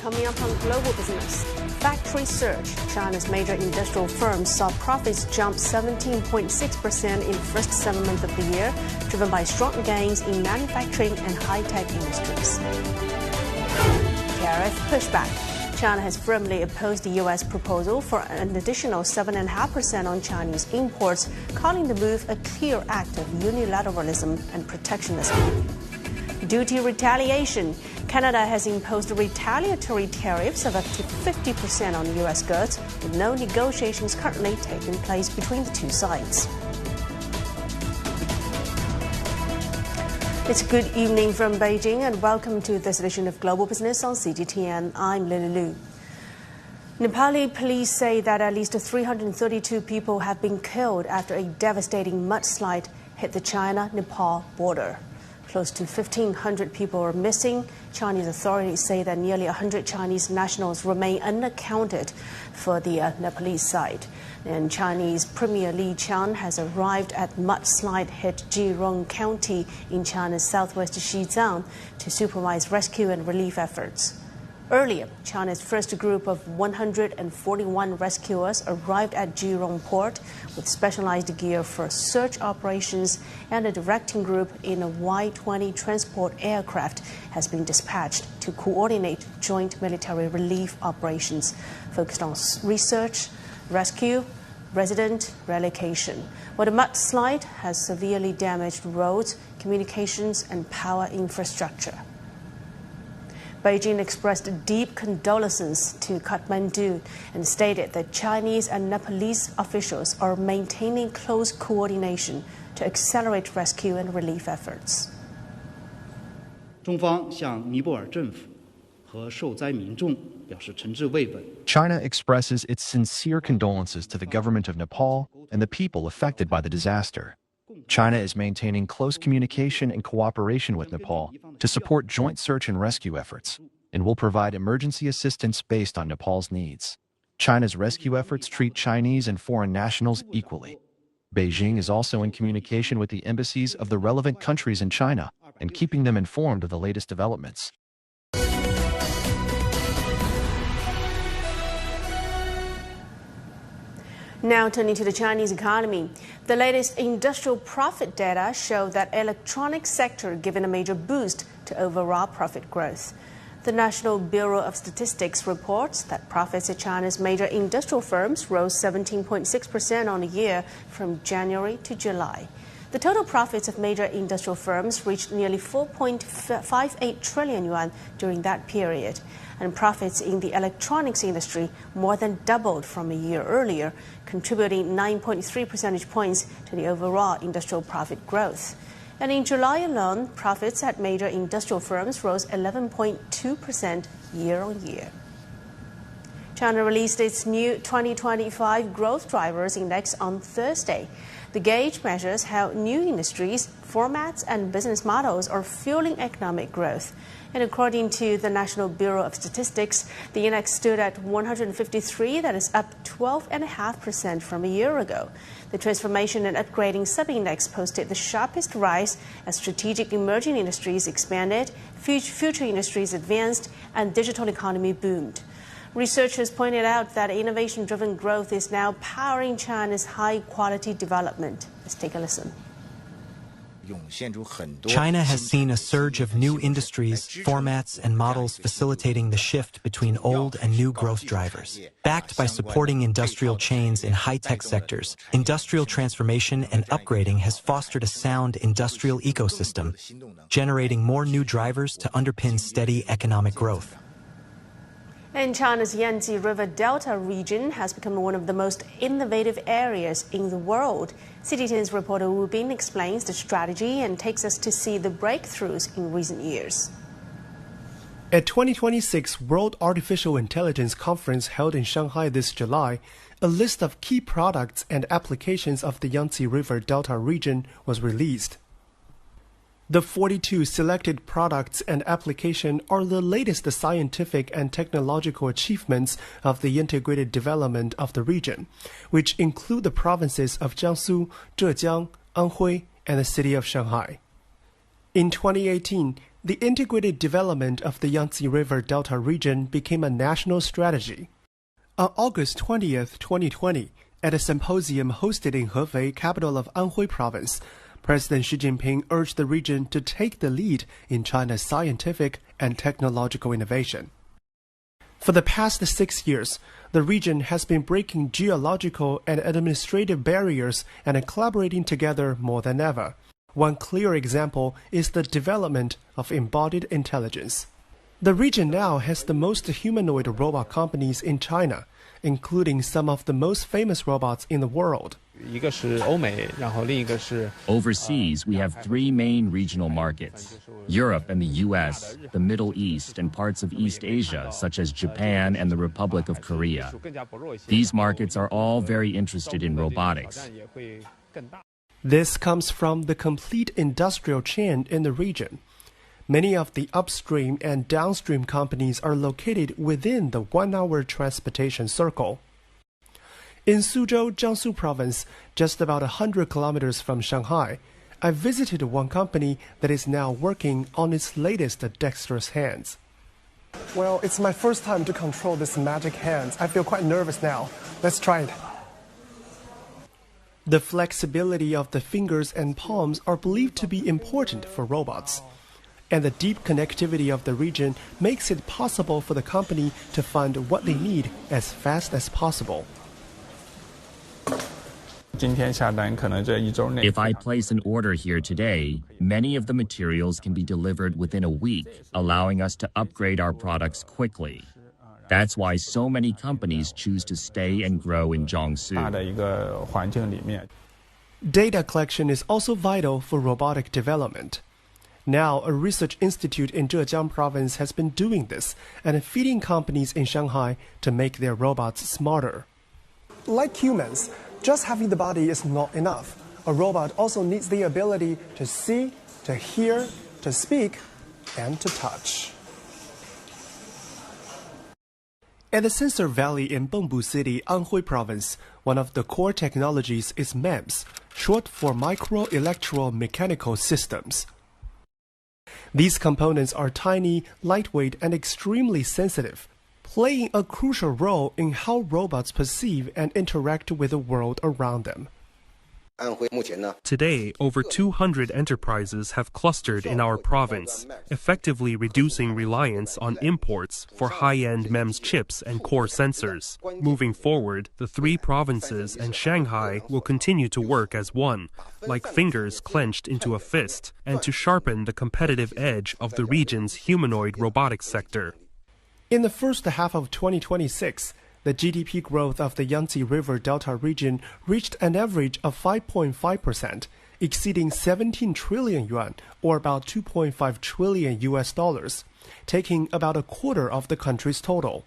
coming up on Global Business. Factory surge. China's major industrial firms saw profits jump 17.6% in first 7 months of the year, driven by strong gains in manufacturing and high-tech industries. Tariff pushback. China has firmly opposed the U.S. proposal for an additional 7.5% on Chinese imports, calling the move a clear act of unilateralism and protectionism. Duty retaliation. Canada has imposed retaliatory tariffs of up to 50% on U.S. goods, with no negotiations currently taking place between the two sides. It's good evening from Beijing and welcome to this edition of Global Business on CGTN. I'm Lily Lu. Nepali police say that at least 332 people have been killed after a devastating mudslide hit the China-Nepal border. Close to 1,500 people are missing. Chinese authorities say that nearly 100 Chinese nationals remain unaccounted for the Nepalese side. And Chinese Premier Li Qiang has arrived at mudslide-hit Zhejiang County in China's southwest Xizang to supervise rescue and relief efforts. Earlier, China's first group of 141 rescuers arrived at Zhejiang port with specialized gear for search operations, and a directing group in a Y-20 transport aircraft has been dispatched to coordinate joint military relief operations focused on research, rescue, resident relocation. But the mudslide has severely damaged roads, communications, and power infrastructure. Beijing expressed deep condolences to Kathmandu and stated that Chinese and Nepalese officials are maintaining close coordination to accelerate rescue and relief efforts. 中方向尼泊尔政府和受灾民众表示诚挚慰问。 China expresses its sincere condolences to the government of Nepal and the people affected by the disaster. China is maintaining close communication and cooperation with Nepal to support joint search and rescue efforts, and will provide emergency assistance based on Nepal's needs. China's rescue efforts treat Chinese and foreign nationals equally. Beijing is also in communication with the embassies of the relevant countries in China and keeping them informed of the latest developments. Now turning to the Chinese economy. The latest industrial profit data show that electronics sector given a major boost to overall profit growth. The National Bureau of Statistics reports that profits at China's major industrial firms rose 17.6% on a year from January to July. The total profits of major industrial firms reached nearly 4.58 trillion yuan during that period, and profits in the electronics industry more than doubled from a year earlier, contributing 9.3 percentage points to the overall industrial profit growth. And in July alone, profits at major industrial firms rose 11.2% year-on-year. China released its new 2025 Growth Drivers Index on Thursday. The gauge measures how new industries, formats, and business models are fueling economic growth. And according to the National Bureau of Statistics, the index stood at 153, that is up 12.5% from a year ago. The transformation and upgrading sub-index posted the sharpest rise as strategic emerging industries expanded, future industries advanced, and digital economy boomed. Researchers pointed out that innovation-driven growth is now powering China's high-quality development. Let's take a listen. China has seen a surge of new industries, formats, and models facilitating the shift between old and new growth drivers. Backed by supporting industrial chains in high-tech sectors, industrial transformation and upgrading has fostered a sound industrial ecosystem, generating more new drivers to underpin steady economic growth. And China's Yangtze River Delta region has become one of the most innovative areas in the world. CGTN's reporter Wu Bin explains the strategy and takes us to see the breakthroughs in recent years. At 2026 World Artificial Intelligence Conference held in Shanghai this July, a list of key products and applications of the Yangtze River Delta region was released. The 42 selected products and applications are the latest scientific and technological achievements of the integrated development of the region, which include the provinces of Jiangsu, Zhejiang, Anhui, and the city of Shanghai. In 2018, the integrated development of the Yangtze River Delta region became a national strategy. On August 20th, 2020, at a symposium hosted in Hefei, capital of Anhui Province, President Xi Jinping urged the region to take the lead in China's scientific and technological innovation. For the past 6 years, the region has been breaking geological and administrative barriers and collaborating together more than ever. One clear example is the development of embodied intelligence. The region now has the most humanoid robot companies in China, including some of the most famous robots in the world. Overseas, we have 3 main regional markets: Europe and the US, the Middle East, and parts of East Asia, such as Japan and the Republic of Korea. These markets are all very interested in robotics. This comes from the complete industrial chain in the region. Many of the upstream and downstream companies are located within the 1-hour transportation circle. In Suzhou, Jiangsu Province, just about 100 kilometers from Shanghai, I visited one company that is now working on its latest dexterous hands. Well, it's my first time to control this magic hands. I feel quite nervous now. Let's try it. The flexibility of the fingers and palms are believed to be important for robots. And the deep connectivity of the region makes it possible for the company to find what they need as fast as possible. If I place an order here today, many of the materials can be delivered within a week, allowing us to upgrade our products quickly. That's why so many companies choose to stay and grow in Jiangsu. Data collection is also vital for robotic development. Now, a research institute in Zhejiang province has been doing this and feeding companies in Shanghai to make their robots smarter. Like humans, just having the body is not enough. A robot also needs the ability to see, to hear, to speak, and to touch. At the Sensor Valley in Bengbu City, Anhui Province, one of the core technologies is MEMS, short for Micro-Electro-Mechanical Systems. These components are tiny, lightweight, and extremely sensitive, playing a crucial role in how robots perceive and interact with the world around them. Today, over 200 enterprises have clustered in our province, effectively reducing reliance on imports for high-end MEMS chips and core sensors. Moving forward, the 3 provinces and Shanghai will continue to work as one, like fingers clenched into a fist, and to sharpen the competitive edge of the region's humanoid robotics sector. In the first half of 2026, the GDP growth of the Yangtze River Delta region reached an average of 5.5%, exceeding 17 trillion yuan, or about $2.5 trillion, taking about a quarter of the country's total.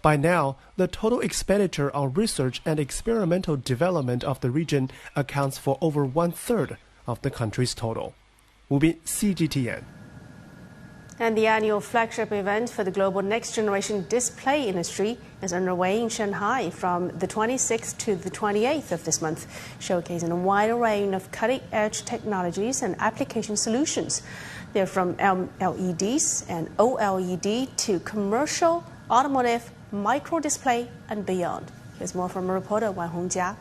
By now, the total expenditure on research and experimental development of the region accounts for over 1/3 of the country's total. Wu Bin, CGTN. And the annual flagship event for the global next-generation display industry is underway in Shanghai from the 26th to the 28th of this month, showcasing a wide array of cutting-edge technologies and application solutions. They're from LEDs and OLED to commercial, automotive, micro-display, and beyond. Here's more from reporter Wan Hongjia.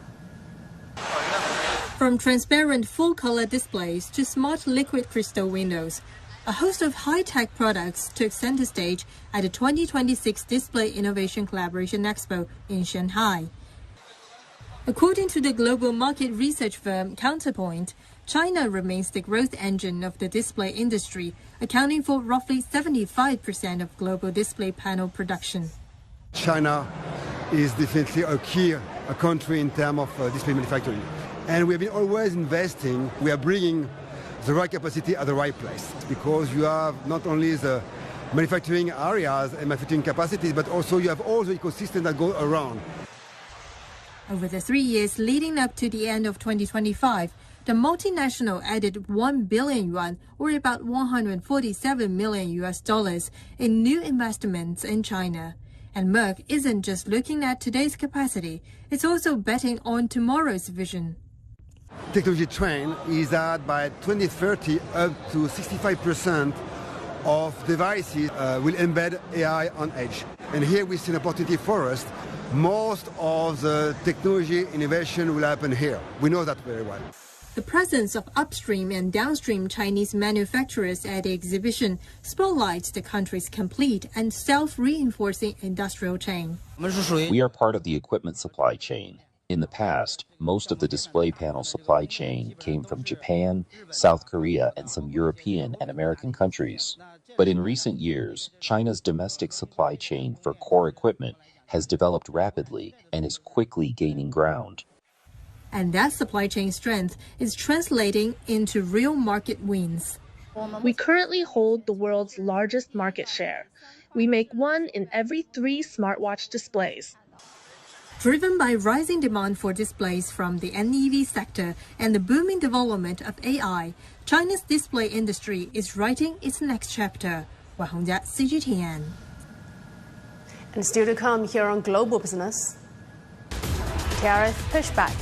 From transparent full-color displays to smart liquid crystal windows, a host of high-tech products took center stage at the 2026 Display Innovation Collaboration Expo in Shanghai. According to the global market research firm Counterpoint, China remains the growth engine of the display industry, accounting for roughly 75% of global display panel production. China is definitely a country in terms of display manufacturing. And we have been always investing. We are bringing the right capacity at the right place, because you have not only the manufacturing areas and manufacturing capacities, but also you have all the ecosystem that go around. Over the 3 years leading up to the end of 2025, the multinational added 1 billion yuan, or about $147 million, in new investments in China. And Merck isn't just looking at today's capacity, it's also betting on tomorrow's vision. Technology trend is that by 2030, up to 65% of devices will embed AI on edge. And here we see an opportunity for us. Most of the technology innovation will happen here. We know that very well. The presence of upstream and downstream Chinese manufacturers at the exhibition spotlights the country's complete and self-reinforcing industrial chain. We are part of the equipment supply chain. In the past, most of the display panel supply chain came from Japan, South Korea, and some European and American countries. But in recent years, China's domestic supply chain for core equipment has developed rapidly and is quickly gaining ground. And that supply chain strength is translating into real market wins. We currently hold the world's largest market share. We make 1 in every 3 smartwatch displays. Driven by rising demand for displays from the NEV sector and the booming development of AI, China's display industry is writing its next chapter. Wang Hongjia, CGTN. And still to come here on Global Business. Tariff pushback.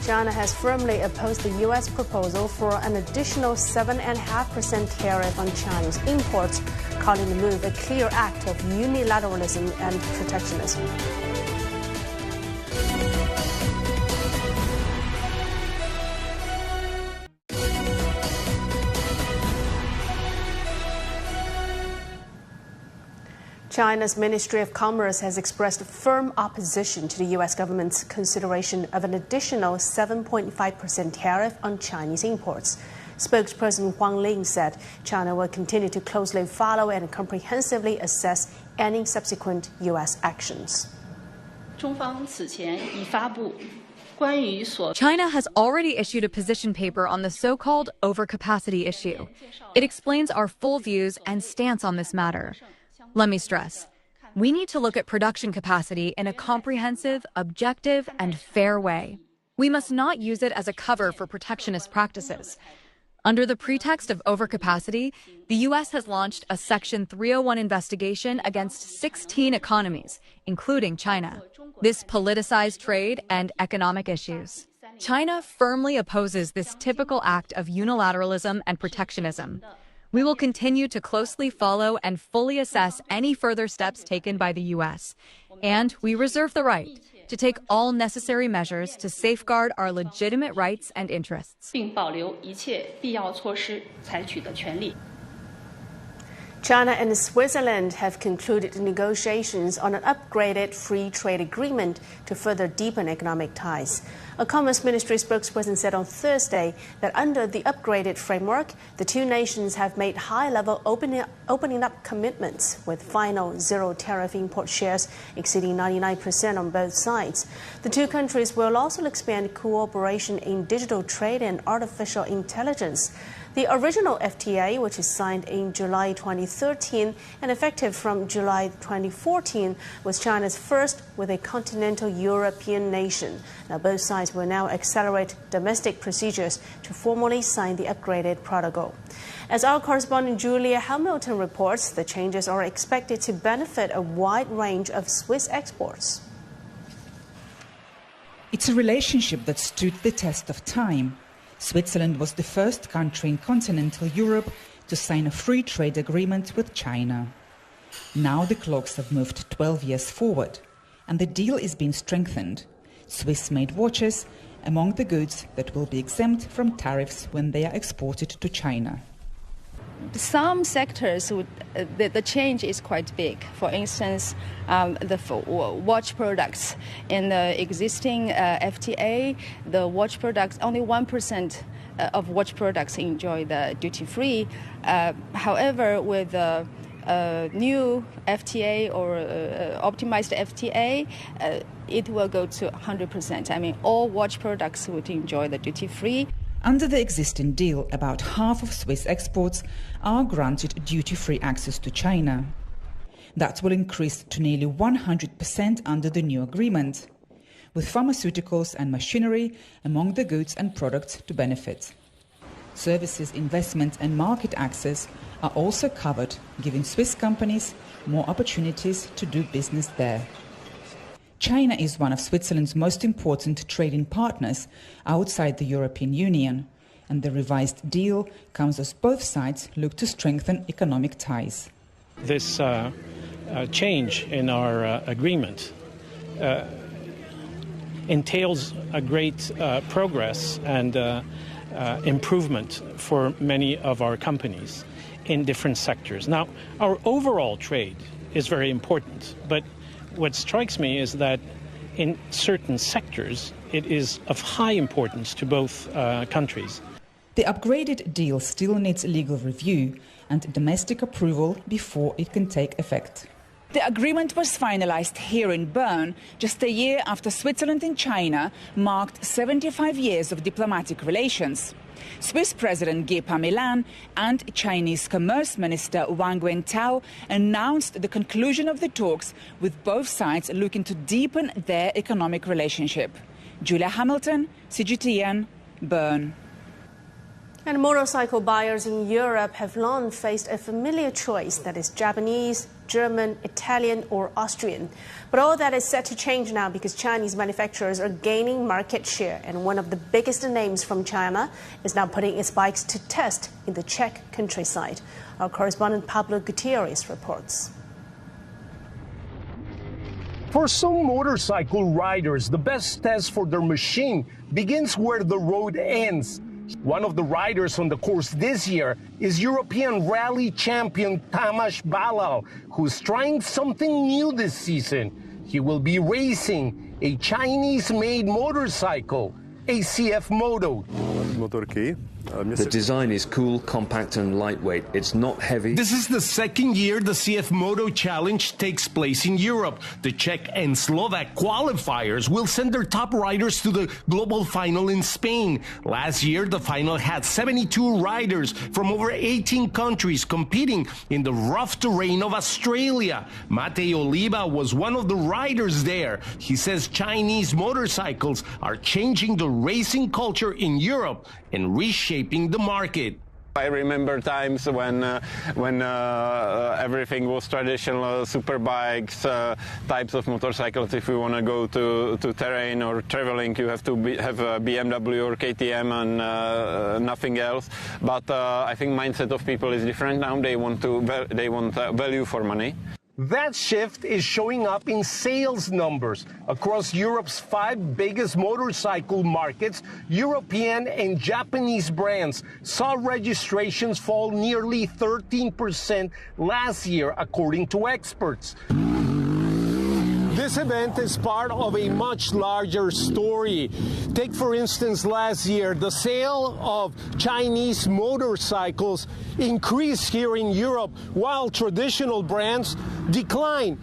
China has firmly opposed the U.S. proposal for an additional 7.5% tariff on Chinese imports, calling the move a clear act of unilateralism and protectionism. China's Ministry of Commerce has expressed firm opposition to the U.S. government's consideration of an additional 7.5% tariff on Chinese imports. Spokesperson Huang Ling said China will continue to closely follow and comprehensively assess any subsequent U.S. actions. China has already issued a position paper on the so-called overcapacity issue. It explains our full views and stance on this matter. Let me stress, we need to look at production capacity in a comprehensive, objective, and fair way. We must not use it as a cover for protectionist practices. Under the pretext of overcapacity, the U.S. has launched a Section 301 investigation against 16 economies, including China. This politicized trade and economic issues. China firmly opposes this typical act of unilateralism and protectionism. We will continue to closely follow and fully assess any further steps taken by the U.S., and we reserve the right to take all necessary measures to safeguard our legitimate rights and interests. China and Switzerland have concluded negotiations on an upgraded free trade agreement to further deepen economic ties. A Commerce Ministry spokesperson said on Thursday that under the upgraded framework, the two nations have made high-level opening up commitments with final zero tariff import shares exceeding 99% on both sides. The two countries will also expand cooperation in digital trade and artificial intelligence. The original FTA, which is signed in July 2013 and effective from July 2014, was China's first with a continental European nation. Now, both sides will now accelerate domestic procedures to formally sign the upgraded protocol. As our correspondent Julia Hamilton reports, the changes are expected to benefit a wide range of Swiss exports. It's a relationship that stood the test of time. Switzerland was the first country in continental Europe to sign a free trade agreement with China. Now the clocks have moved 12 years forward, and the deal is being strengthened. Swiss-made watches among the goods that will be exempt from tariffs when they are exported to China. Some sectors, the change is quite big. For instance, the watch products. In the existing FTA, the watch products, only 1% of watch products enjoy the duty-free. However, with the new FTA or optimized FTA, it will go to 100%. I mean, all watch products would enjoy the duty-free. Under the existing deal, about half of Swiss exports are granted duty-free access to China. That will increase to nearly 100% under the new agreement, with pharmaceuticals and machinery among the goods and products to benefit. Services, investment and market access are also covered, giving Swiss companies more opportunities to do business there. China is one of Switzerland's most important trading partners outside the European Union. And the revised deal comes as both sides look to strengthen economic ties. This change in our agreement entails a great progress and improvement for many of our companies in different sectors. Now, our overall trade is very important, but what strikes me is that in certain sectors, it is of high importance to both countries. The upgraded deal still needs legal review and domestic approval before it can take effect. The agreement was finalized here in Bern just a year after Switzerland and China marked 75 years of diplomatic relations. Swiss President Guy Parmelin and Chinese Commerce Minister Wang Wentao announced the conclusion of the talks, with both sides looking to deepen their economic relationship. Julia Hamilton, CGTN, Bern. And motorcycle buyers in Europe have long faced a familiar choice that is Japanese, German, Italian or Austrian. But all that is set to change now because Chinese manufacturers are gaining market share, and one of the biggest names from China is now putting its bikes to test in the Czech countryside. Our correspondent Pablo Gutierrez reports. For some motorcycle riders, the best test for their machine begins where the road ends. One of the riders on the course this year is European rally champion Tamas Balal, who's trying something new this season. He will be racing a Chinese-made motorcycle, a CF Moto. The design is cool, compact and lightweight. It's not heavy. This is the second year the CF Moto Challenge takes place in Europe. The Czech and Slovak qualifiers will send their top riders to the global final in Spain. Last year, the final had 72 riders from over 18 countries competing in the rough terrain of Australia. Matej Oliva was one of the riders there. He says Chinese motorcycles are changing the racing culture in Europe and reshaping the market. I remember times when everything was traditional superbikes, types of motorcycles. If you want to go to terrain or traveling, you have to have a BMW or KTM and nothing else. But I think mindset of people is different now. They want value for money. That shift is showing up in sales numbers. Across Europe's 5 biggest motorcycle markets, European and Japanese brands saw registrations fall nearly 13% last year, according to experts. This event is part of a much larger story. Take, for instance, last year, the sale of Chinese motorcycles increased here in Europe, while traditional brands declined.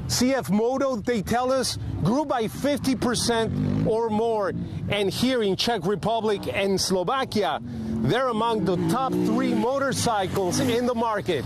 CF Moto, they tell us, grew by 50% or more. And here in Czech Republic and Slovakia, they're among the top 3 motorcycles in the market.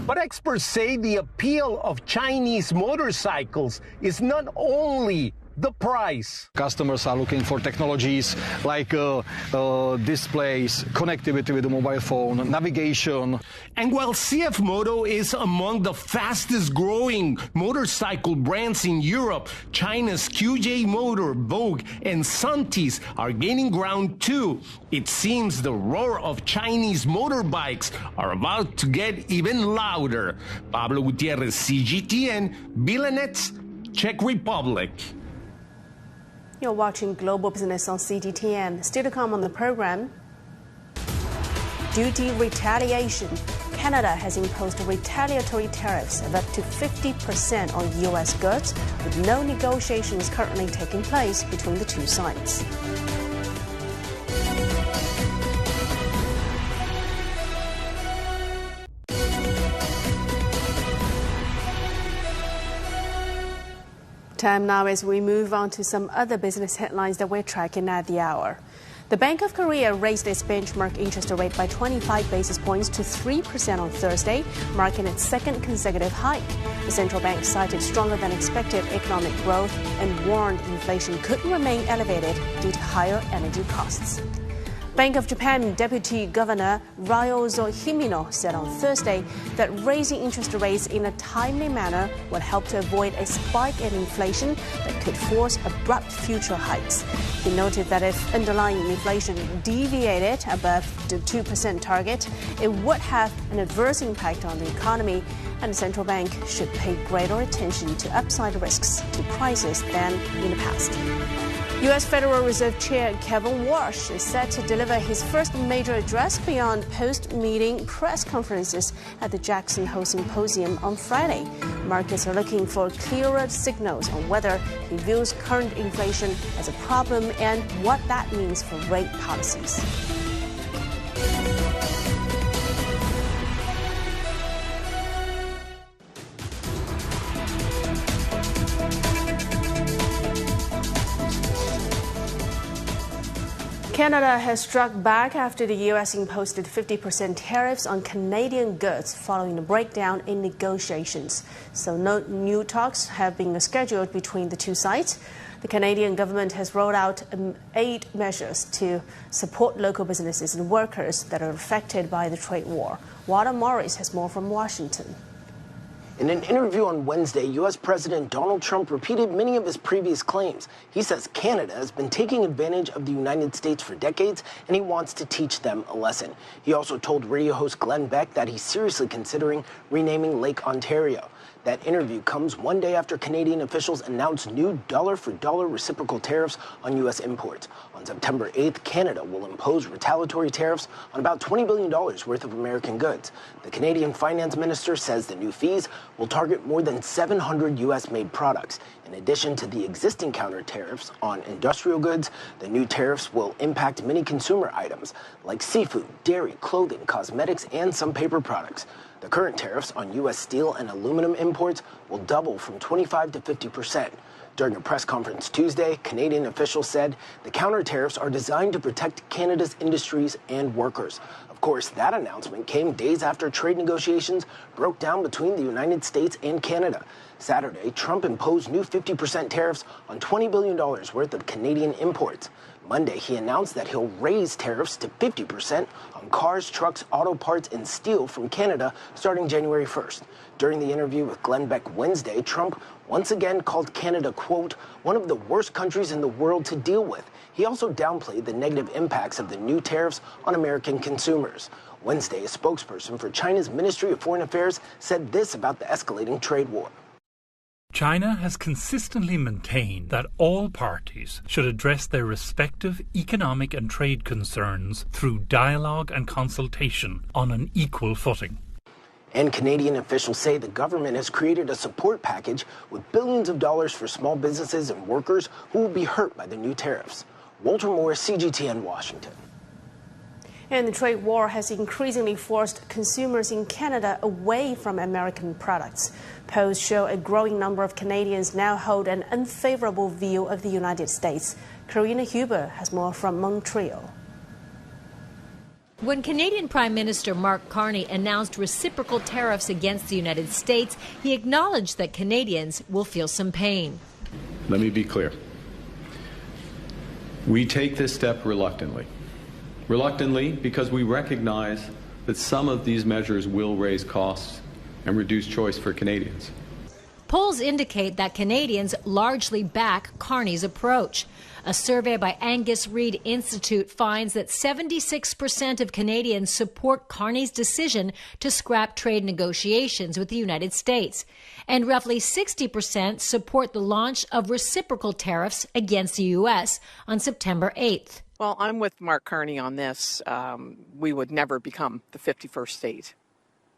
But experts say the appeal of Chinese motorcycles is not only the price. Customers are looking for technologies like displays, connectivity with the mobile phone, navigation. And while CF Moto is among the fastest growing motorcycle brands in Europe, China's QJ Motor, Vogue, and Suntis are gaining ground too. It seems the roar of Chinese motorbikes are about to get even louder. Pablo Gutierrez, CGTN, Bilanets, Czech Republic. You're watching Global Business on CGTN. Still to come on the program, duty retaliation. Canada has imposed retaliatory tariffs of up to 50% on U.S. goods, with no negotiations currently taking place between the two sides. Time now as we move on to some other business headlines that we're tracking at the hour. The Bank of Korea raised its benchmark interest rate by 25 basis points to 3% on Thursday, marking its second consecutive hike. The central bank cited stronger than expected economic growth and warned inflation could remain elevated due to higher energy costs. Bank of Japan Deputy Governor Ryozo Himino said on Thursday that raising interest rates in a timely manner would help to avoid a spike in inflation that could force abrupt future hikes. He noted that if underlying inflation deviated above the 2% target, it would have an adverse impact on the economy, and the central bank should pay greater attention to upside risks to prices than in the past. U.S. Federal Reserve Chair Kevin Warsh is set to deliver his first major address beyond post-meeting press conferences at the Jackson Hole Symposium on Friday. Markets are looking for clearer signals on whether he views current inflation as a problem and what that means for rate policies. Canada has struck back after the U.S. imposed 50% tariffs on Canadian goods following the breakdown in negotiations. So no new talks have been scheduled between the two sides. The Canadian government has rolled out aid measures to support local businesses and workers that are affected by the trade war. Wada Morris has more from Washington. In an interview on Wednesday, U.S. President Donald Trump repeated many of his previous claims. He says Canada has been taking advantage of the United States for decades, and he wants to teach them a lesson. He also told radio host Glenn Beck that he's seriously considering renaming Lake Ontario. That interview comes one day after Canadian officials announced new dollar-for-dollar reciprocal tariffs on U.S. imports. On September 8th, Canada will impose retaliatory tariffs on about $20 billion worth of American goods. The Canadian finance minister says the new fees will target more than 700 U.S.-made products. In addition to the existing counter tariffs on industrial goods, the new tariffs will impact many consumer items like seafood, dairy, clothing, cosmetics, and some paper products. The current tariffs on U.S. steel and aluminum imports will double from 25% to 50%. During a press conference Tuesday, Canadian officials said the counter tariffs are designed to protect Canada's industries and workers. Of course, that announcement came days after trade negotiations broke down between the United States and Canada. Saturday, Trump imposed new 50% tariffs on $20 billion worth of Canadian imports. Monday, he announced that he'll raise tariffs to 50% on cars, trucks, auto parts, and steel from Canada starting January 1st. During the interview with Glenn Beck Wednesday, Trump once again called Canada, quote, one of the worst countries in the world to deal with. He also downplayed the negative impacts of the new tariffs on American consumers. Wednesday, a spokesperson for China's Ministry of Foreign Affairs said this about the escalating trade war. China has consistently maintained that all parties should address their respective economic and trade concerns through dialogue and consultation on an equal footing. And Canadian officials say the government has created a support package with billions of dollars for small businesses and workers who will be hurt by the new tariffs. Walter Moore, CGTN, Washington. And the trade war has increasingly forced consumers in Canada away from American products. Polls show a growing number of Canadians now hold an unfavorable view of the United States. Karina Huber has more from Montreal. When Canadian Prime Minister Mark Carney announced reciprocal tariffs against the United States, he acknowledged that Canadians will feel some pain. Let me be clear. We take this step reluctantly. Reluctantly because we recognize that some of these measures will raise costs and reduce choice for Canadians. Polls indicate that Canadians largely back Carney's approach. A survey by Angus Reid Institute finds that 76% of Canadians support Carney's decision to scrap trade negotiations with the United States, and roughly 60% support the launch of reciprocal tariffs against the U.S. on September 8th. Well, I'm with Mark Carney on this. We would never become the 51st state.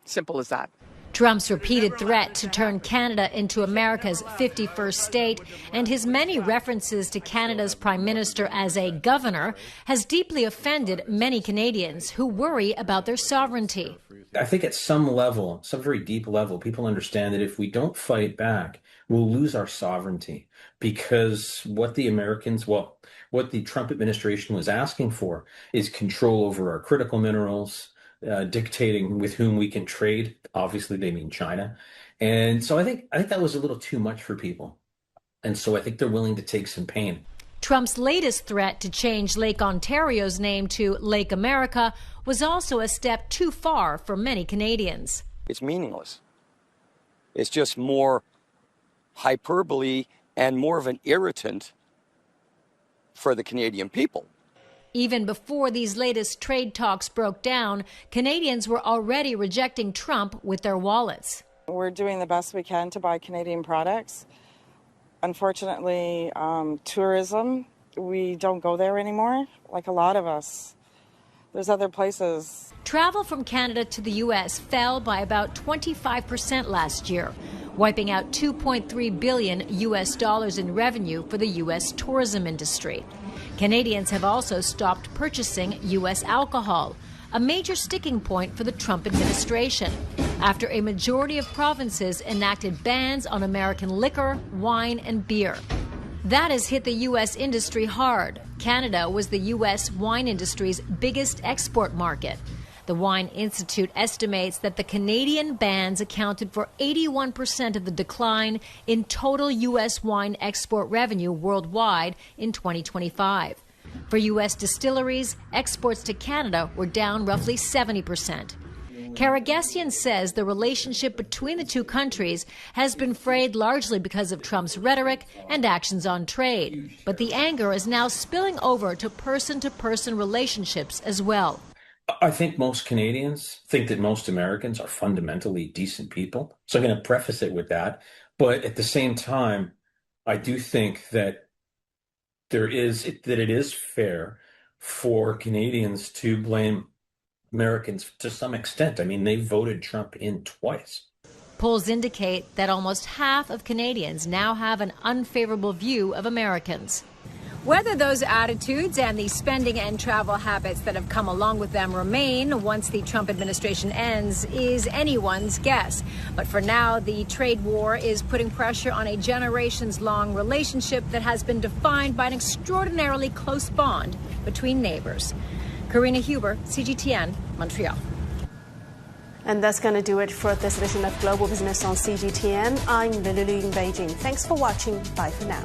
Simple as that. Trump's repeated threat to turn Canada into America's 51st state and his many references to Canada's prime minister as a governor has deeply offended many Canadians who worry about their sovereignty. I think at some level, some very deep level, people understand that if we don't fight back, we'll lose our sovereignty, because what the Trump administration was asking for is control over our critical minerals, dictating with whom we can trade. Obviously, they mean China. And so I think that was a little too much for people. And so I think they're willing to take some pain. Trump's latest threat to change Lake Ontario's name to Lake America was also a step too far for many Canadians. It's meaningless. It's just more hyperbole and more of an irritant for the Canadian people. Even before these latest trade talks broke down, Canadians were already rejecting Trump with their wallets. We're doing the best we can to buy Canadian products. Unfortunately, tourism, we don't go there anymore, like a lot of us. There's other places. Travel from Canada to the U.S. fell by about 25% last year, wiping out $2.3 billion U.S. dollars in revenue for the U.S. tourism industry. Canadians have also stopped purchasing U.S. alcohol, a major sticking point for the Trump administration, after a majority of provinces enacted bans on American liquor, wine, and beer. That has hit the U.S. industry hard. Canada was the U.S. wine industry's biggest export market. The Wine Institute estimates that the Canadian bans accounted for 81% of the decline in total U.S. wine export revenue worldwide in 2025. For U.S. distilleries, exports to Canada were down roughly 70%. Karagesian says the relationship between the two countries has been frayed largely because of Trump's rhetoric and actions on trade. But the anger is now spilling over to person-to-person relationships as well. I think most Canadians think that most Americans are fundamentally decent people. So I'm going to preface it with that. But at the same time, I do think that it is fair for Canadians to blame Americans to some extent. I mean, they voted Trump in twice. Polls indicate that almost half of Canadians now have an unfavorable view of Americans. Whether those attitudes and the spending and travel habits that have come along with them remain once the Trump administration ends is anyone's guess. But for now, the trade war is putting pressure on a generations-long relationship that has been defined by an extraordinarily close bond between neighbors. Karina Huber, CGTN, Montreal. And that's going to do it for this edition of Global Business on CGTN. I'm Lulu in Beijing. Thanks for watching. Bye for now.